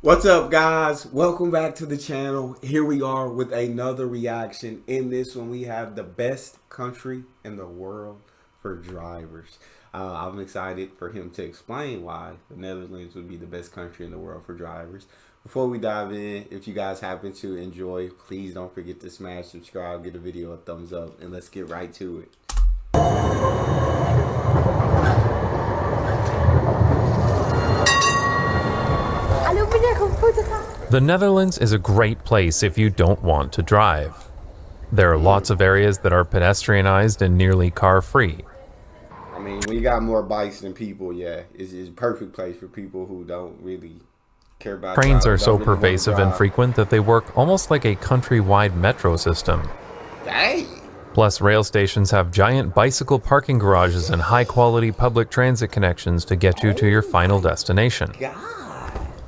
What's up, guys? Welcome back to the channel. Here we are with another reaction. In this one, we have the best country in the world for drivers. I'm excited for him to explain why the Netherlands would be the best country in the world for drivers. Before we dive in, if you guys happen to enjoy, please don't forget to smash subscribe, give the video a thumbs up, and let's get right to it. The Netherlands is a great place if you don't want to drive. There are lots of areas that are pedestrianized and nearly car-free. I mean, we got more bikes than people, yeah. It's a perfect place for people who don't really care about Trains driving, are so don't really wanna pervasive and drive. frequent that they work almost like a countrywide metro system. Dang! Plus, rail stations have giant bicycle parking garages and high-quality public transit connections to get you to your final destination. God.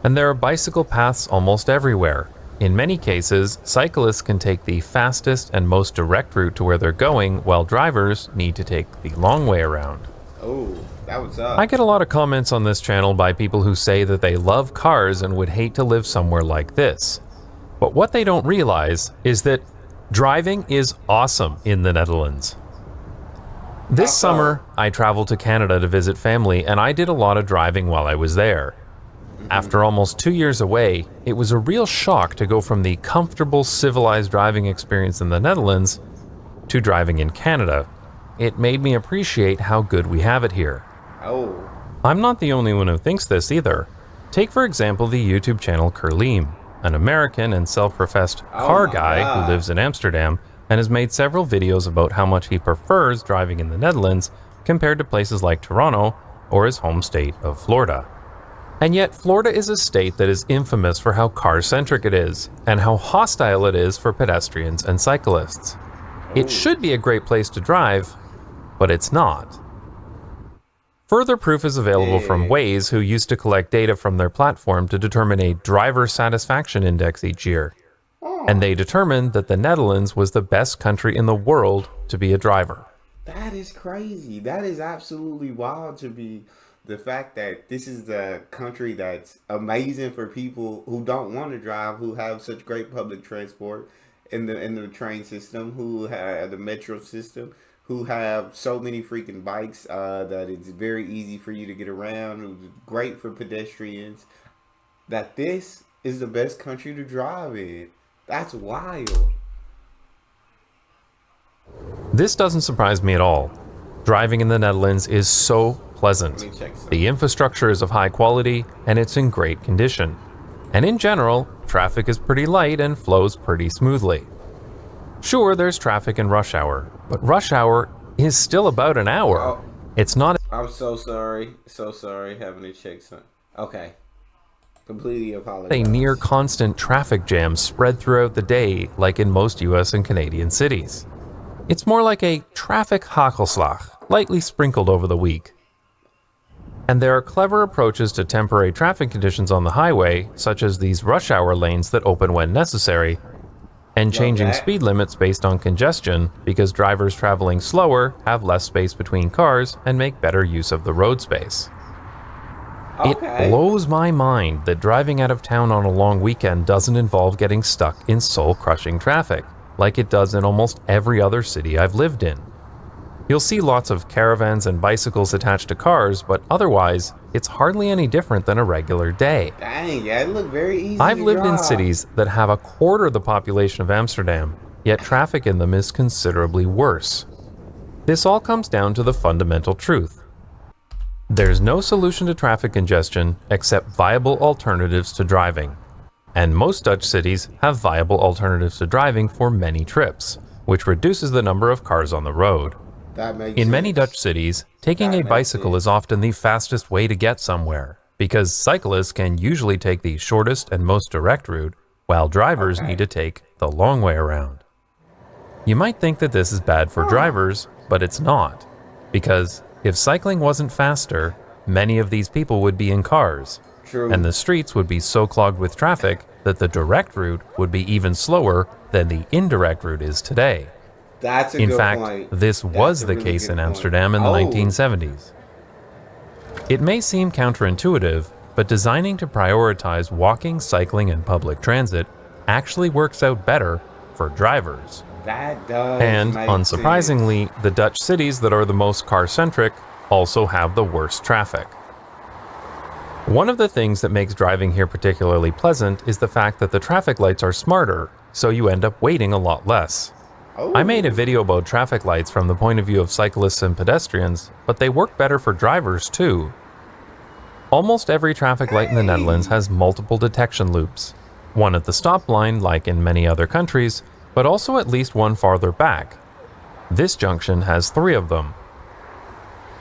And there are bicycle paths almost everywhere. In many cases, cyclists can take the fastest and most direct route to where they're going, while drivers need to take the long way around. Oh, that was up. I get a lot of comments on this channel by people who say that they love cars and would hate to live somewhere like this. But what they don't realize is that driving is awesome in the Netherlands. This summer, I traveled to Canada to visit family, and I did a lot of driving while I was there. After almost 2 years away, it was a real shock to go from the comfortable, civilized driving experience in the Netherlands to driving in Canada. It made me appreciate how good we have it here. Oh. I'm not the only one who thinks this either. Take for example the YouTube channel Curleem, an American and self-professed car guy who lives in Amsterdam and has made several videos about how much he prefers driving in the Netherlands compared to places like Toronto or his home state of Florida. And yet, Florida is a state that is infamous for how car-centric it is, and how hostile it is for pedestrians and cyclists. It should be a great place to drive, but it's not. Further proof is available from Waze, who used to collect data from their platform to determine a driver satisfaction index each year. And they determined that the Netherlands was the best country in the world to be a driver. That is crazy. That is absolutely wild to be. The fact that this is the country that's amazing for people who don't want to drive, who have such great public transport in the train system, who have the metro system, who have so many freaking bikes that it's very easy for you to get around, who's great for pedestrians, that this is the best country to drive in. That's wild. This doesn't surprise me at all. Driving in the Netherlands is so pleasant. The infrastructure is of high quality and it's in great condition. And in general, traffic is pretty light and flows pretty smoothly. Sure, there's traffic in rush hour, but rush hour is still about an hour. Oh. It's not I'm so sorry. So sorry having to check something. Okay. Completely apologize. a near constant traffic jam spread throughout the day like in most US and Canadian cities. It's more like a traffic hagelslag, lightly sprinkled over the week. And there are clever approaches to temporary traffic conditions on the highway, such as these rush hour lanes that open when necessary, and changing speed limits based on congestion because drivers traveling slower have less space between cars and make better use of the road space. It blows my mind that driving out of town on a long weekend doesn't involve getting stuck in soul-crushing traffic, like it does in almost every other city I've lived in. You'll see lots of caravans and bicycles attached to cars, but otherwise, it's hardly any different than a regular day. Dang, yeah, it looked very easy. I've lived in cities that have a quarter the population of Amsterdam, yet traffic in them is considerably worse. This all comes down to the fundamental truth. There's no solution to traffic congestion except viable alternatives to driving. And most Dutch cities have viable alternatives to driving for many trips, which reduces the number of cars on the road. In many Dutch cities, taking a bicycle is often the fastest way to get somewhere, because cyclists can usually take the shortest and most direct route, while drivers need to take the long way around. You might think that this is bad for drivers, but it's not, because if cycling wasn't faster, many of these people would be in cars, and the streets would be so clogged with traffic that the direct route would be even slower than the indirect route is today. That's a In good fact, point. this was the really case good in point. Amsterdam in the 1970s. It may seem counterintuitive, but designing to prioritize walking, cycling, and public transit actually works out better for drivers. That does And, make unsurprisingly, sense. the Dutch cities that are the most car-centric also have the worst traffic. One of the things that makes driving here particularly pleasant is the fact that the traffic lights are smarter, so you end up waiting a lot less. I made a video about traffic lights from the point of view of cyclists and pedestrians, but they work better for drivers too. Almost every traffic light in the Netherlands has multiple detection loops. One at the stop line, like in many other countries, but also at least one farther back. This junction has 3 of them.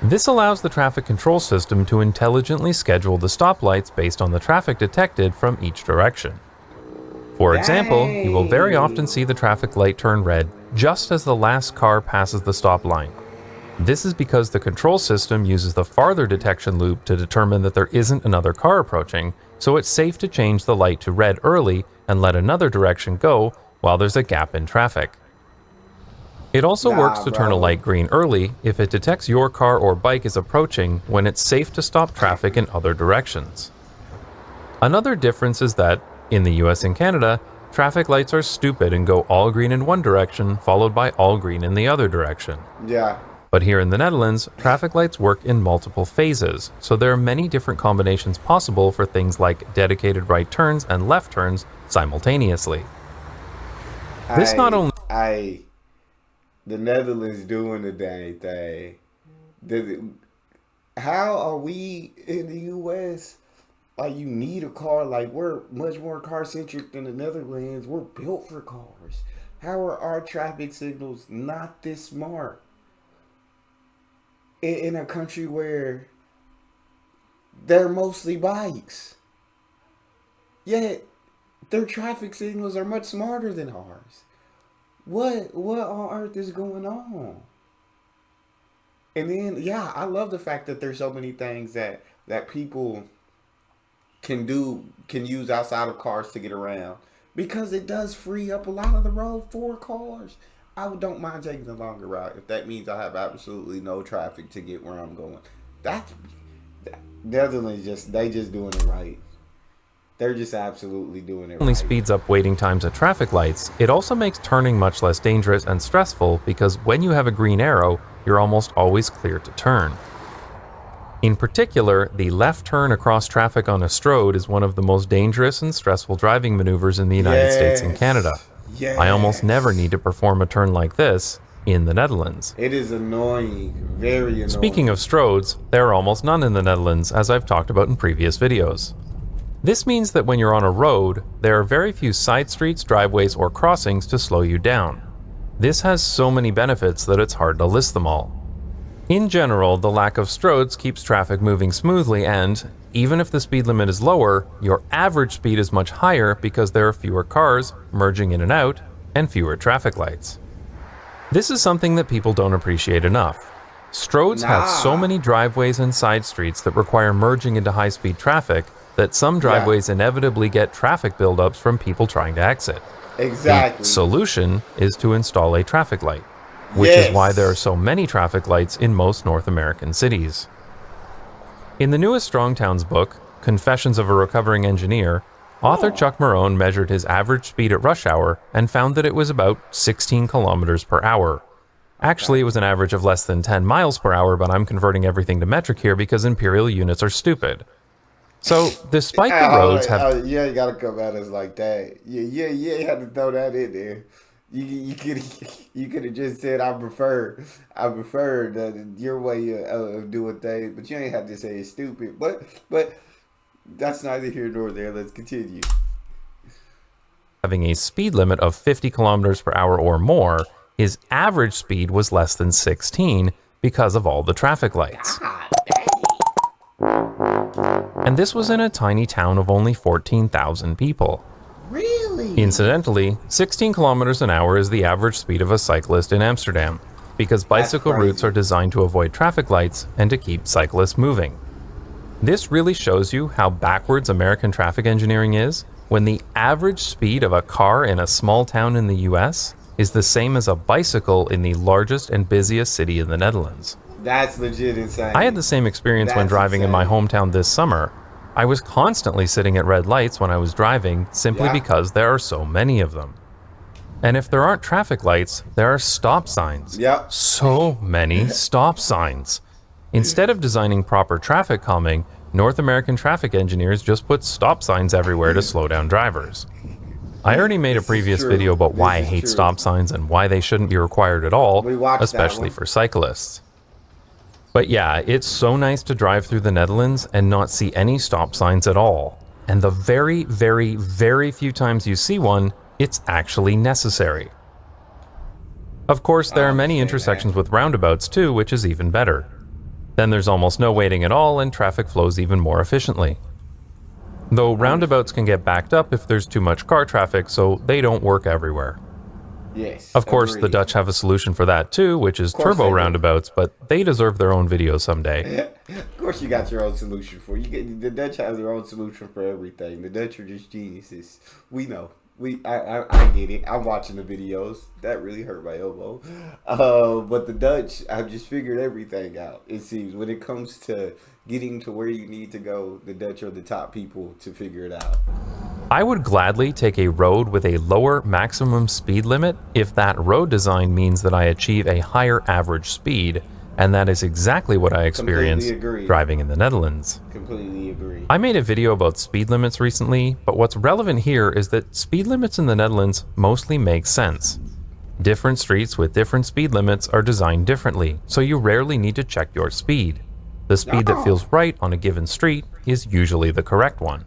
This allows the traffic control system to intelligently schedule the stoplights based on the traffic detected from each direction. For example, you will very often see the traffic light turn red just as the last car passes the stop line. This is because the control system uses the farther detection loop to determine that there isn't another car approaching, so it's safe to change the light to red early and let another direction go while there's a gap in traffic. It also works to turn a light green early if it detects your car or bike is approaching when it's safe to stop traffic in other directions. Another difference is that, in the US and Canada, traffic lights are stupid and go all green in one direction followed by all green in the other direction. Yeah. But here in the Netherlands, traffic lights work in multiple phases, so there are many different combinations possible for things like dedicated right turns and left turns simultaneously. This not only the Netherlands doing the dang thing. How are we in the U.S.? Like, you need a car. Like, we're much more car centric than the Netherlands. We're built for cars. How are our traffic signals not this smart? In a country where they're mostly bikes, yet their traffic signals are much smarter than ours. What on earth is going on? And then, yeah, I love the fact that there's so many things that people can use outside of cars to get around, because it does free up a lot of the road for cars. I don't mind taking the longer route if that means I have absolutely no traffic to get where I'm going. Netherlands they just doing it right. They're just absolutely doing it only right. speeds up waiting times at traffic lights, it also makes turning much less dangerous and stressful because when you have a green arrow, you're almost always clear to turn. In particular, the left turn across traffic on a strode is one of the most dangerous and stressful driving maneuvers in the United States and Canada. Yes. I almost never need to perform a turn like this in the Netherlands. It is annoying, very annoying. Speaking of stroads, there are almost none in the Netherlands, as I've talked about in previous videos. This means that when you're on a road, there are very few side streets, driveways, or crossings to slow you down. This has so many benefits that it's hard to list them all. In general, the lack of stroads keeps traffic moving smoothly and, even if the speed limit is lower, your average speed is much higher because there are fewer cars merging in and out and fewer traffic lights. This is something that people don't appreciate enough. Stroads have so many driveways and side streets that require merging into high-speed traffic that some driveways inevitably get traffic buildups from people trying to exit. Exactly. The solution is to install a traffic light, which is why there are so many traffic lights in most North American cities. In the newest Strong Towns book, Confessions of a Recovering Engineer, author Chuck Marohn measured his average speed at rush hour and found that it was about 16 kilometers per hour. Actually, it was an average of less than 10 miles per hour, but I'm converting everything to metric here because imperial units are stupid. So, despite the roads have... you gotta come at us like that. You had to throw that in there. You could have just said I prefer your way of doing things, but you ain't have to say it's stupid. But that's neither here nor there. Let's continue. Having a speed limit of 50 kilometers per hour or more, his average speed was less than 16 because of all the traffic lights. And this was in a tiny town of only 14,000 people. Really? Incidentally, 16 kilometers an hour is the average speed of a cyclist in Amsterdam, because bicycle routes are designed to avoid traffic lights and to keep cyclists moving. This really shows you how backwards American traffic engineering is when the average speed of a car in a small town in the US is the same as a bicycle in the largest and busiest city in the Netherlands. That's legit insane. I had the same experience when driving in my hometown this summer. I was constantly sitting at red lights when I was driving simply Yeah. because there are so many of them. And if there aren't traffic lights, there are stop signs. Yep. So many stop signs. Instead of designing proper traffic calming, North American traffic engineers just put stop signs everywhere to slow down drivers. I already made a This is previous true. video about why I This is hate true. stop signs and why they shouldn't be required at all, We watched that especially one. for cyclists. But yeah, it's so nice to drive through the Netherlands and not see any stop signs at all. And the very, very, very few times you see one, it's actually necessary. Of course, there are many understand intersections with roundabouts too, which is even better. Then there's almost no waiting at all and traffic flows even more efficiently. Though roundabouts can get backed up if there's too much car traffic, so they don't work everywhere. Yes. Of course, the agreed. Dutch have a solution for that too, which is course they turbo do. roundabouts, but they deserve their own video someday. Of course, you got your own solution for the Dutch have their own solution for everything. The Dutch are just geniuses. We know. I get it. I'm watching the videos. That really hurt my elbow. But the Dutch have just figured everything out. It seems when it comes to getting to where you need to go, the Dutch are the top people to figure it out. I would gladly take a road with a lower maximum speed limit if that road design means that I achieve a higher average speed, and that is exactly what I experienced agree. driving in the Netherlands. Completely agree. I made a video about speed limits recently, but what's relevant here is that speed limits in the Netherlands mostly make sense. Different streets with different speed limits are designed differently, so you rarely need to check your speed. The speed that feels right on a given street is usually the correct one.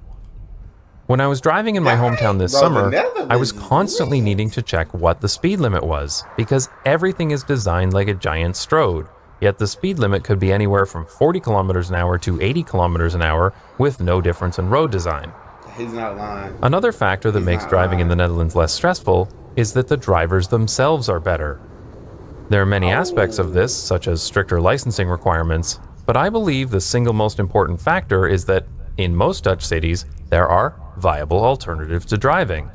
When I was driving in my hometown this Bro, the summer, Netherlands I was is constantly lit. needing to check what the speed limit was, because everything is designed like a giant strode, yet the speed limit could be anywhere from 40 kilometers an hour to 80 kilometers an hour with no difference in road design. He's not lying. Another factor that He's makes not driving in the lying. Netherlands less stressful is that the drivers themselves are better. There are many aspects of this, such as stricter licensing requirements, but I believe the single most important factor is that, in most Dutch cities, there are viable alternatives to driving.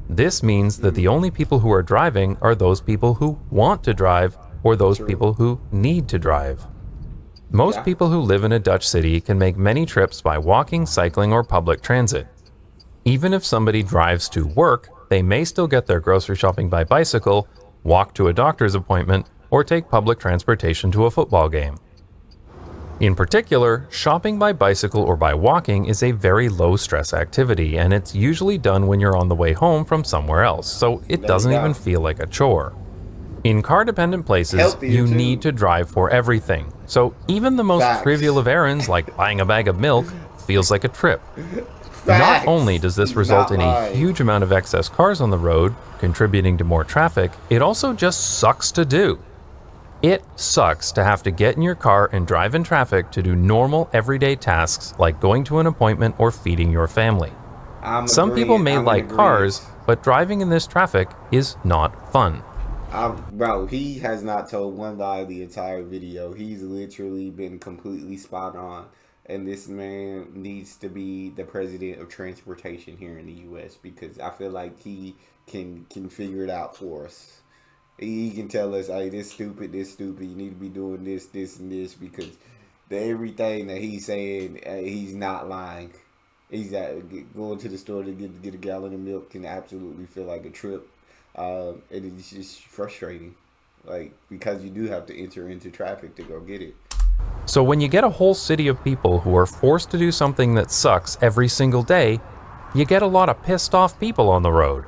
This means that the only people who are driving are those people who want to drive or those people who need to drive. Most Yeah. people who live in a Dutch city can make many trips by walking, cycling, or public transit. Even if somebody drives to work, they may still get their grocery shopping by bicycle, walk to a doctor's appointment, or take public transportation to a football game. In particular, shopping by bicycle or by walking is a very low-stress activity, and it's usually done when you're on the way home from somewhere else, so it you doesn't go. even feel like a chore. In car-dependent places, Healthier, you too. need to drive for everything, so even the most Facts. trivial of errands, like buying a bag of milk, feels like a trip. Facts. Not only does this He's result not in a lying. huge amount of excess cars on the road, contributing to more traffic, it also just sucks to do. It sucks to have to get in your car and drive in traffic to do normal everyday tasks like going to an appointment or feeding your family. Some people may like cars, but driving in this traffic is not fun. Bro, he has not told one lie the entire video. He's literally been completely spot on. And this man needs to be the president of transportation here in the U.S. because I feel like he can figure it out for us. He can tell us, hey, this stupid, you need to be doing this, and this, because everything that he's saying, he's not lying. He's going to the store to get a gallon of milk can absolutely feel like a trip. And it's just frustrating, like, because you do have to enter into traffic to go get it. So when you get a whole city of people who are forced to do something that sucks every single day, you get a lot of pissed off people on the road.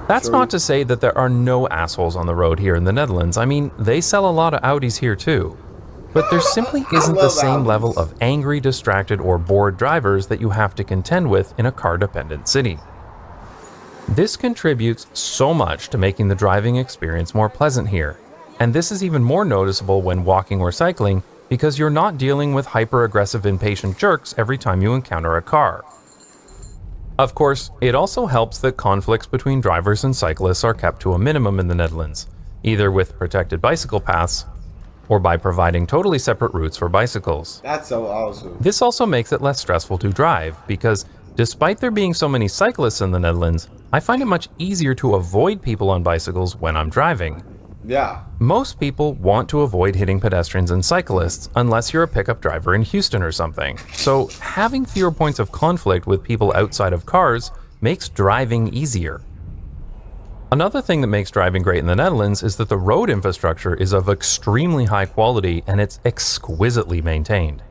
That's True. not to say that there are no assholes on the road here in the Netherlands. I mean, they sell a lot of Audis here too. But there simply isn't the love same Audis. level of angry, distracted, or bored drivers that you have to contend with in a car-dependent city. This contributes so much to making the driving experience more pleasant here. And this is even more noticeable when walking or cycling because you're not dealing with hyper-aggressive impatient jerks every time you encounter a car. Of course, it also helps that conflicts between drivers and cyclists are kept to a minimum in the Netherlands, either with protected bicycle paths or by providing totally separate routes for bicycles. That's so awesome. This also makes it less stressful to drive because despite there being so many cyclists in the Netherlands, I find it much easier to avoid people on bicycles when I'm driving. Yeah. Most people want to avoid hitting pedestrians and cyclists unless you're a pickup driver in Houston or something. So having fewer points of conflict with people outside of cars makes driving easier. Another thing that makes driving great in the Netherlands is that the road infrastructure is of extremely high quality and it's exquisitely maintained.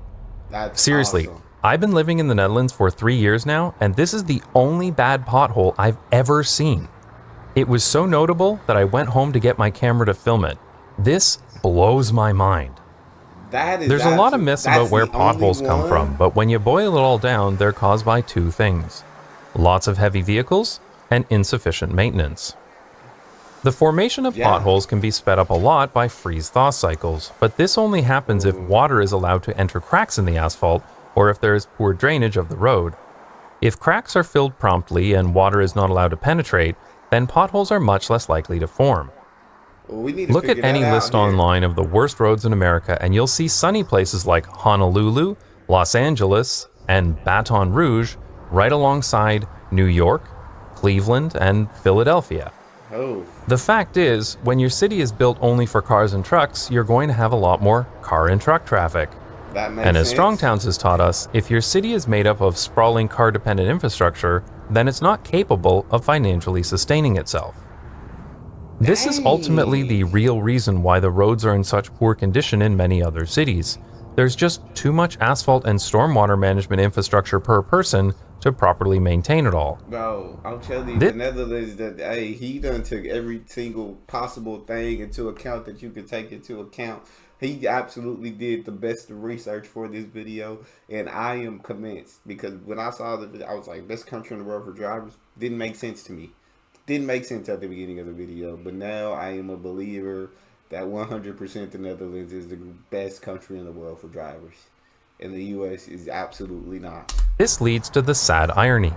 That's Seriously, awesome. I've been living in the Netherlands for 3 years now, and this is the only bad pothole I've ever seen. It was so notable that I went home to get my camera to film it. This blows my mind. That is There's a lot of myths about that's where the only potholes come from, one. but when you boil it all down, they're caused by two things: lots of heavy vehicles and insufficient maintenance. The formation of Yeah. potholes can be sped up a lot by freeze-thaw cycles, but this only happens if water is allowed to enter cracks in the asphalt or if there is poor drainage of the road. If cracks are filled promptly and water is not allowed to penetrate, then potholes are much less likely to form. Well, we need to Look at figure that any out list here. online of the worst roads in America and you'll see sunny places like Honolulu, Los Angeles, and Baton Rouge right alongside New York, Cleveland, and Philadelphia. Oh, The fact is, when your city is built only for cars and trucks, you're going to have a lot more car and truck traffic. that makes And as sense. Strong Towns has taught us, if your city is made up of sprawling car-dependent infrastructure, then it's not capable of financially sustaining itself. This is ultimately the real reason why the roads are in such poor condition in many other cities. There's just too much asphalt and stormwater management infrastructure per person to properly maintain it all. Bro, I'm telling you, Thi- the Netherlands, that hey, he done took every single possible thing into account that you could take into account. He absolutely did the best of research for this video, and I am convinced because when I saw the video, I was like, best country in the world for drivers. Didn't make sense to me. Didn't make sense at the beginning of the video, but now I am a believer that 100% the Netherlands is the best country in the world for drivers, and the U.S. is absolutely not. This leads to the sad irony.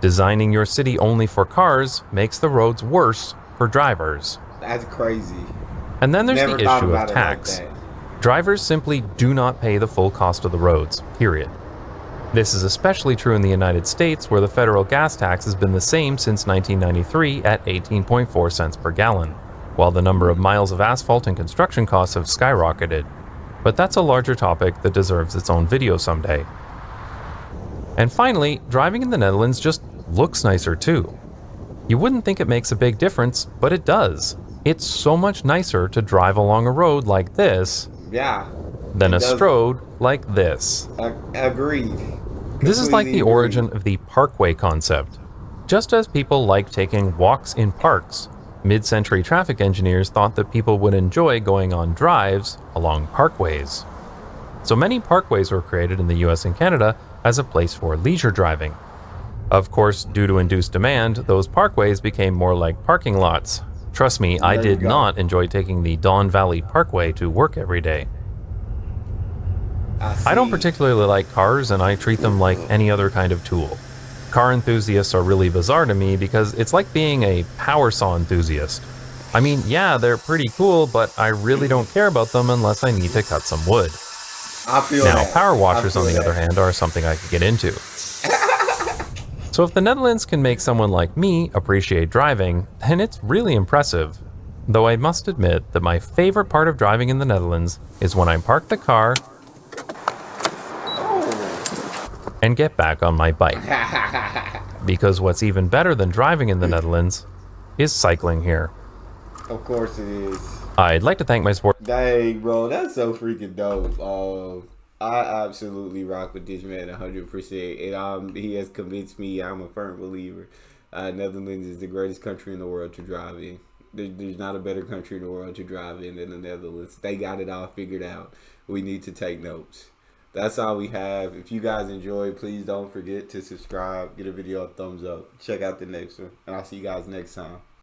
Designing your city only for cars makes the roads worse for drivers. That's crazy. And then there's Never the thought issue about of it like tax. that. Drivers simply do not pay the full cost of the roads, period. This is especially true in the United States, where the federal gas tax has been the same since 1993 at 18.4 cents per gallon, while the number of miles of asphalt and construction costs have skyrocketed. But that's a larger topic that deserves its own video someday. And finally, driving in the Netherlands just looks nicer too. You wouldn't think it makes a big difference, but it does. It's so much nicer to drive along a road like this Yeah. than It a does. strode like this. Agreed. This is like the Completely origin agreed. of the parkway concept. Just as people like taking walks in parks, mid-century traffic engineers thought that people would enjoy going on drives along parkways. So many parkways were created in the US and Canada as a place for leisure driving. Of course, due to induced demand, those parkways became more like parking lots. Trust me, I There you did go. not enjoy taking the Don Valley Parkway to work every day. I don't see. particularly like cars, and I treat them like any other kind of tool. Car enthusiasts are really bizarre to me because it's like being a power saw enthusiast. I mean, yeah, they're pretty cool, but I really don't care about them unless I need to cut some wood. I feel Now, that. power I washers, feel on the that. other hand, are something I could get into. So if the Netherlands can make someone like me appreciate driving, then it's really impressive. Though I must admit that my favorite part of driving in the Netherlands is when I park the car and get back on my bike. Because what's even better than driving in the Netherlands is cycling here. Of course it is. I'd like to thank my sport. Dang, bro, that's so freaking dope. I absolutely rock with this man 100%, and he has convinced me. I'm a firm believer. Netherlands is the greatest country in the world to drive in. There's not a better country in the world to drive in than the Netherlands. They got it all figured out. We need to take notes. That's all we have. If you guys enjoyed, please don't forget to subscribe, get a video a thumbs up, check out the next one, and I'll see you guys next time.